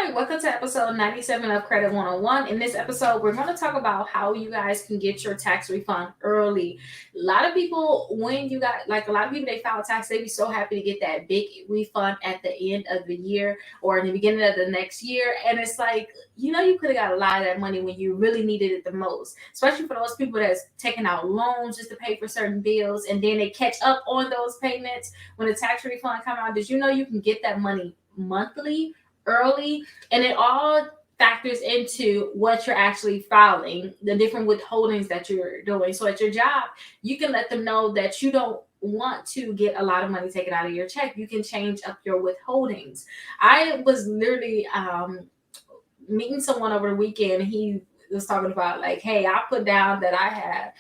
Hi, welcome to episode 97 of Credit 101. In this episode, we're going to talk about how you guys can get your tax refund early. A lot of people, they file tax, they be so happy to get that big refund at the end of the year or in the beginning of the next year. And it's like, you could have got a lot of that money when you really needed it the most, especially for those people that's taking out loans just to pay for certain bills and then they catch up on those payments when the tax refund come out. Did you know you can get that money monthly? Early, and it all factors into what you're actually filing, the different withholdings that you're doing. So at your job, you can let them know that you don't want to get a lot of money taken out of your check. You can change up your withholdings. I was literally meeting someone over the weekend. He was talking about like, hey, I put down that I had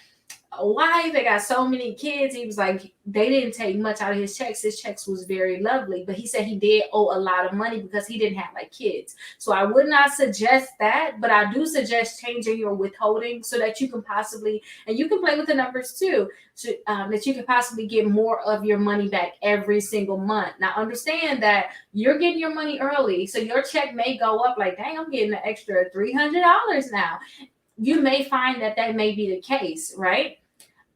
a wife, they got so many kids. He was like, they didn't take much out of his checks. His checks was very lovely, but he said he did owe a lot of money because he didn't have like kids. So I would not suggest that, but I do suggest changing your withholding so that you can possibly, and you can play with the numbers too, so, that you can possibly get more of your money back every single month. Now understand that you're getting your money early, so your check may go up like, dang, I'm getting an extra $300 now. You may find that may be the case, right?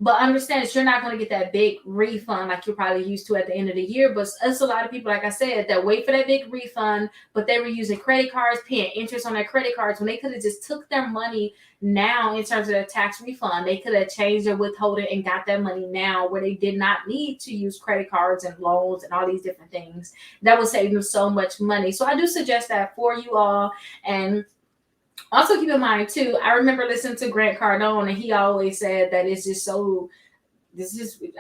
But understand that you're not going to get that big refund like you're probably used to at the end of the year. But it's a lot of people, like I said, that wait for that big refund, but they were using credit cards, paying interest on their credit cards when they could have just took their money now in terms of their tax refund. They could have changed their withholding and got that money now where they did not need to use credit cards and loans and all these different things. That would save them so much money. So I do suggest that for you all. And also keep in mind too, I remember listening to Grant Cardone and he always said that it's just so,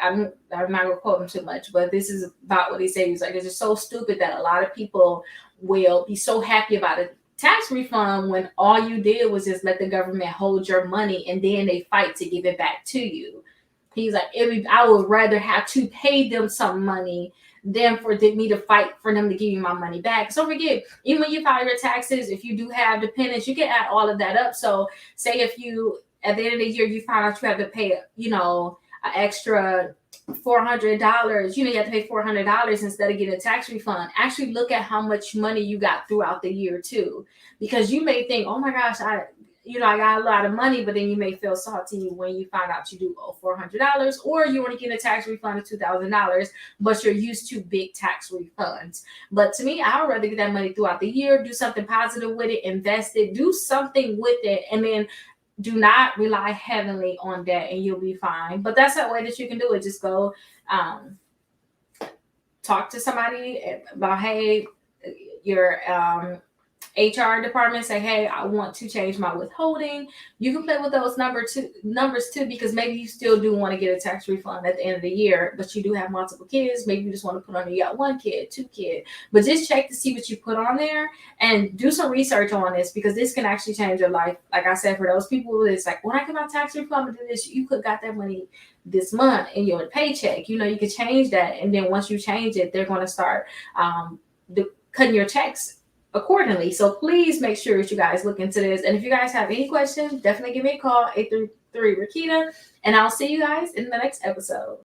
I'm not gonna quote him too much, but this is about what he said. He's like, it's just so stupid that a lot of people will be so happy about a tax refund when all you did was just let the government hold your money and then they fight to give it back to you. He's like, I would rather have to pay them some money than for me to fight for them to give you my money back. So don't forget, even when you file your taxes, if you do have dependents, you can add all of that up. So say if you, at the end of the year, you find out you have to pay, an extra $400, you have to pay $400 instead of getting a tax refund. Actually look at how much money you got throughout the year too, because you may think, oh my gosh, I got a lot of money, but then you may feel salty when you find out you do owe $400, or you want to get a tax refund of $2,000, but you're used to big tax refunds. But to me, I would rather get that money throughout the year, do something positive with it, invest it, do something with it, and then do not rely heavily on debt, and you'll be fine. But that's a way that you can do it. Just go talk to somebody about, hey, your HR department, say, hey, I want to change my withholding. You can play with those numbers too, because maybe you still do want to get a tax refund at the end of the year, but you do have multiple kids. Maybe you just want to put on, you got one kid, two kids, but just check to see what you put on there and do some research on this, because this can actually change your life. Like I said, for those people, it's like, when I get my tax refund, I'm gonna do this. You could got that money this month in your paycheck. You can change that, and then once you change it, they're going to start cutting your checks accordingly. So please make sure that you guys look into this. And if you guys have any questions, definitely give me a call, 833 Rickita, and I'll see you guys in the next episode.